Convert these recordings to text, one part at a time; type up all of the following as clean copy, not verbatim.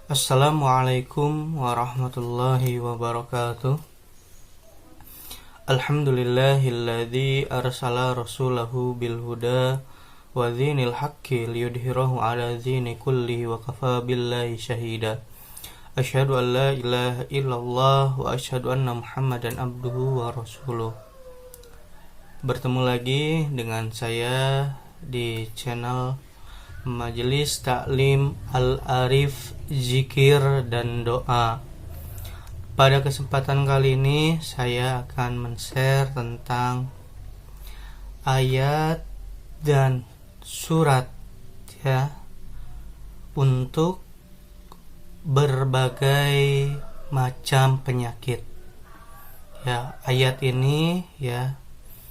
Assalamualaikum warahmatullahi wabarakatuh. Alhamdulillahilladzi arsala rasulahu bil huda wa dzinil haqqi liyudhhirahu 'ala dzini kullihi wa kafa billahi syahida. Asyhadu an la ilaha illallah wa asyhadu anna Muhammadan abduhu wa rasuluh. Bertemu lagi dengan saya di channel Majelis Taklim Al-Arif Zikir dan Doa. Pada kesempatan kali ini saya akan men-share tentang ayat dan surat ya untuk berbagai macam penyakit. Ya, ayat ini ya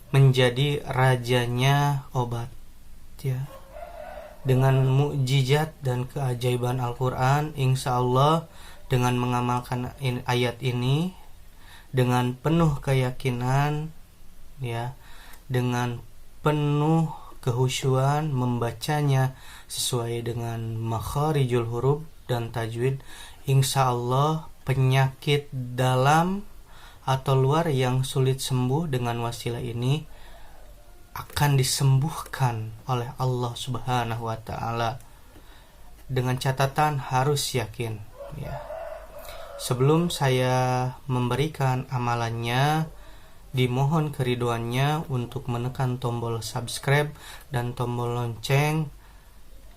menjadi rajanya obat ya. Dengan mukjizat dan keajaiban Al-Quran, insya Allah dengan mengamalkan ayat ini dengan penuh keyakinan ya, dengan penuh kehusyuan membacanya sesuai dengan makharijul huruf dan tajwid, insya Allah penyakit dalam atau luar yang sulit sembuh dengan wasilah ini akan disembuhkan oleh Allah Subhanahu wa taala, dengan catatan harus yakin ya. Sebelum saya memberikan amalannya, dimohon keriduannya untuk menekan tombol subscribe dan tombol lonceng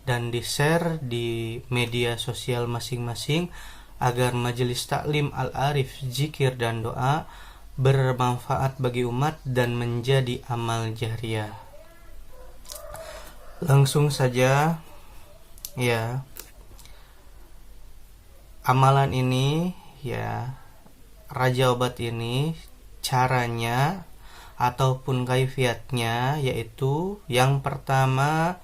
dan di-share di media sosial masing-masing agar Majelis Taklim Al-Arif Zikir dan Doa bermanfaat bagi umat dan menjadi amal jariah. Langsung saja ya, amalan ini ya, raja obat ini caranya ataupun kaifiatnya yaitu yang pertama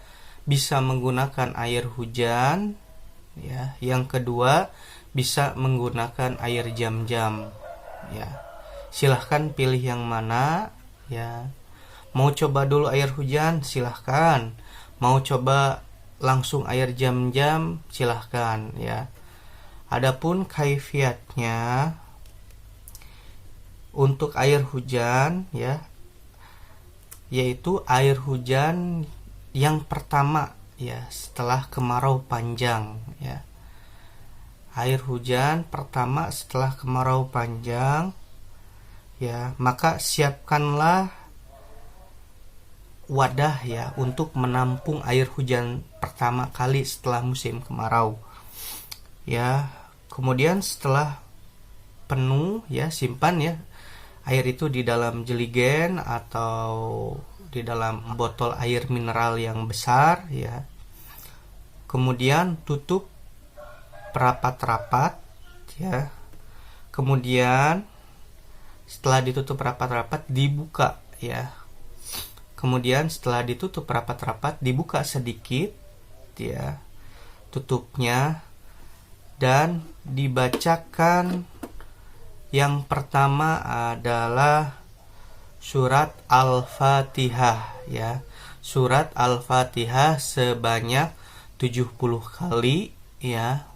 bisa menggunakan air hujan ya, yang kedua bisa menggunakan air jam-jam ya. Silahkan pilih yang mana ya. Mau coba dulu air hujan, silahkan. Mau coba langsung air jam-jam, silahkan ya. Adapun kaifiatnya untuk air hujan ya, yaitu air hujan yang pertama ya setelah kemarau panjang ya. Air hujan pertama setelah kemarau panjang ya, maka siapkanlah wadah ya untuk menampung air hujan pertama kali setelah musim kemarau ya. Kemudian setelah penuh ya, simpan ya air itu di dalam jeligen atau di dalam botol air mineral yang besar ya. Kemudian tutup rapat-rapat ya. Kemudian setelah ditutup rapat-rapat dibuka ya. Kemudian setelah ditutup rapat-rapat dibuka sedikit ya tutupnya, dan dibacakan yang pertama adalah surat Al-Fatihah ya. Surat Al-Fatihah sebanyak 70 kali ya.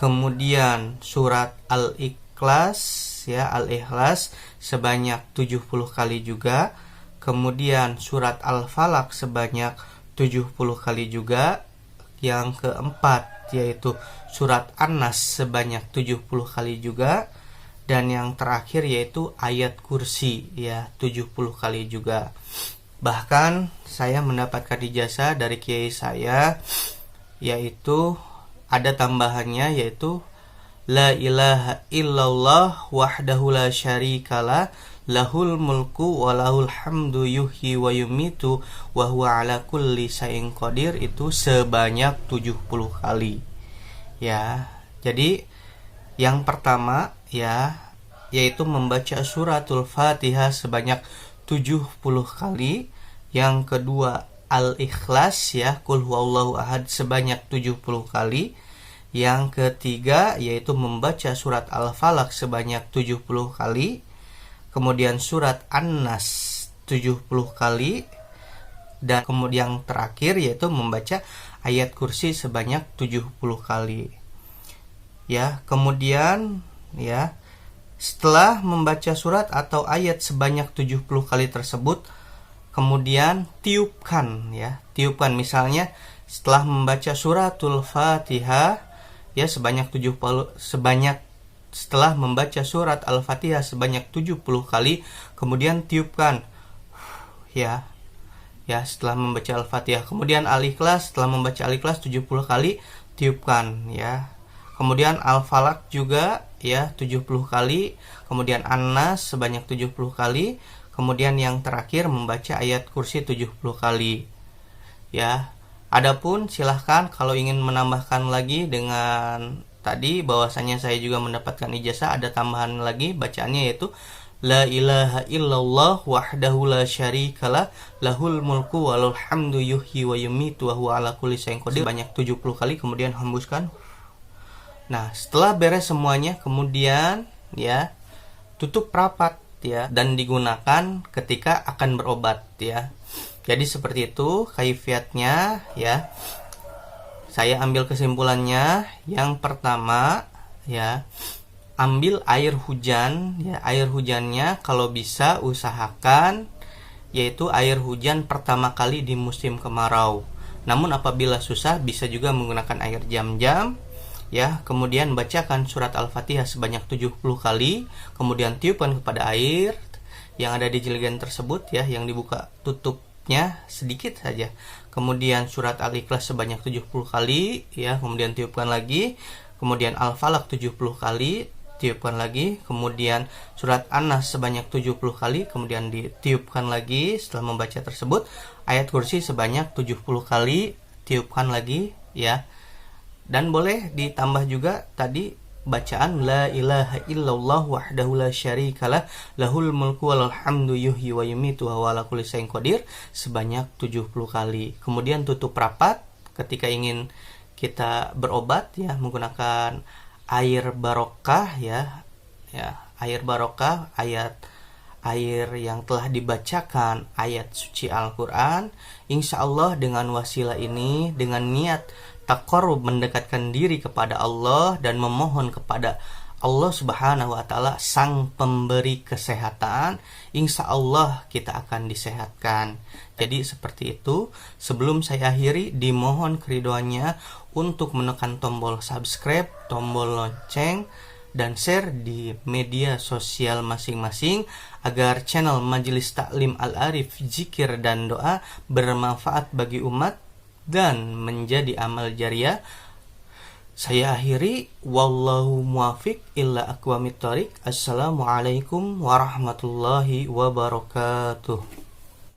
Kemudian surat Al-Ikhlas ya, Al-Ikhlas sebanyak 70 kali juga. Kemudian surat Al-Falaq sebanyak 70 kali juga. Yang keempat yaitu surat An-Nas sebanyak 70 kali juga. Dan yang terakhir yaitu ayat kursi ya, 70 kali juga. Bahkan saya mendapatkan ijazah dari kiai saya, yaitu ada tambahannya yaitu la ilaha illallah wahdahu la syarikalah lahul mulku wa lahul hamdu yuhyi wa yumitu wa huwa ala kulli syai'in qadir, itu sebanyak 70 kali ya. Jadi yang pertama ya yaitu membaca suratul Fatihah sebanyak 70 kali. Yang kedua Al-Ikhlas ya, Qul huwallahu ahad sebanyak 70 kali. Yang ketiga yaitu membaca surat Al-Falaq sebanyak 70 kali. Kemudian surat An-Nas 70 kali. Dan kemudian yang terakhir yaitu membaca ayat kursi sebanyak 70 kali. Ya, kemudian ya, setelah membaca surat atau ayat sebanyak 70 kali tersebut, kemudian tiupkan ya. Tiupkan misalnya setelah membaca suratul Fatihah ya setelah membaca surat Al-Fatihah sebanyak 70 kali, kemudian tiupkan ya. Ya, setelah membaca Al-Fatihah. Kemudian Al-Ikhlas, setelah membaca Al-Ikhlas 70 kali, tiupkan ya. Kemudian Al-Falaq juga ya 70 kali, kemudian An-Nas sebanyak 70 kali, kemudian yang terakhir membaca ayat kursi 70 kali. Ya. Adapun silahkan kalau ingin menambahkan lagi dengan tadi bahwasanya saya juga mendapatkan ijazah, ada tambahan lagi bacaannya yaitu La ilaha illallah wahdahu la syarikalah lahul mulku walul hamdu yuhyi wa yumitu wa huwa ala kulli syai'in qadir banyak 70 kali, kemudian hembuskan. Nah, setelah beres semuanya, kemudian ya tutup rapat ya, dan digunakan ketika akan berobat ya. Jadi seperti itu kaifiatnya ya. Saya ambil kesimpulannya. Yang pertama ya, ambil air hujan ya. Air hujannya kalau bisa usahakan yaitu air hujan pertama kali di musim kemarau. Namun apabila susah bisa juga menggunakan air jam-jam ya. Kemudian bacakan surat Al-Fatihah sebanyak 70 kali, kemudian tiupkan kepada air yang ada di jeligan tersebut ya, yang dibuka tutupnya sedikit saja. Kemudian surat Al-Ikhlas sebanyak 70 kali ya, kemudian tiupkan lagi. Kemudian Al-Falaq 70 kali, tiupkan lagi. Kemudian surat An-Nas sebanyak 70 kali, kemudian ditiupkan lagi. Setelah membaca tersebut, ayat kursi sebanyak 70 kali, tiupkan lagi ya. Dan boleh ditambah juga tadi bacaan La ilaha illallah wahdahu la syarikalah lahul mulku walal hamdu yuhyi wa yumitu wa huwa ala kulli syai'in qadir sebanyak 70 kali. Kemudian tutup rapat ketika ingin kita berobat ya, menggunakan air barokah ya. Ya, air barokah, air yang telah dibacakan ayat suci Al-Quran. Insya Allah dengan wasilah ini, dengan niat taqarrub mendekatkan diri kepada Allah dan memohon kepada Allah Subhanahu wa taala sang pemberi kesehatan, insya Allah kita akan disehatkan. Jadi seperti itu. Sebelum saya akhiri, dimohon keridoannya untuk menekan tombol subscribe, tombol lonceng, dan share di media sosial masing-masing agar channel Majelis Taklim Al-Arif Zikir dan Doa bermanfaat bagi umat dan menjadi amal jariah. Saya akhiri, wallahu muwafiq illa aqwamit thoriq. Assalamualaikum warahmatullahi wabarakatuh.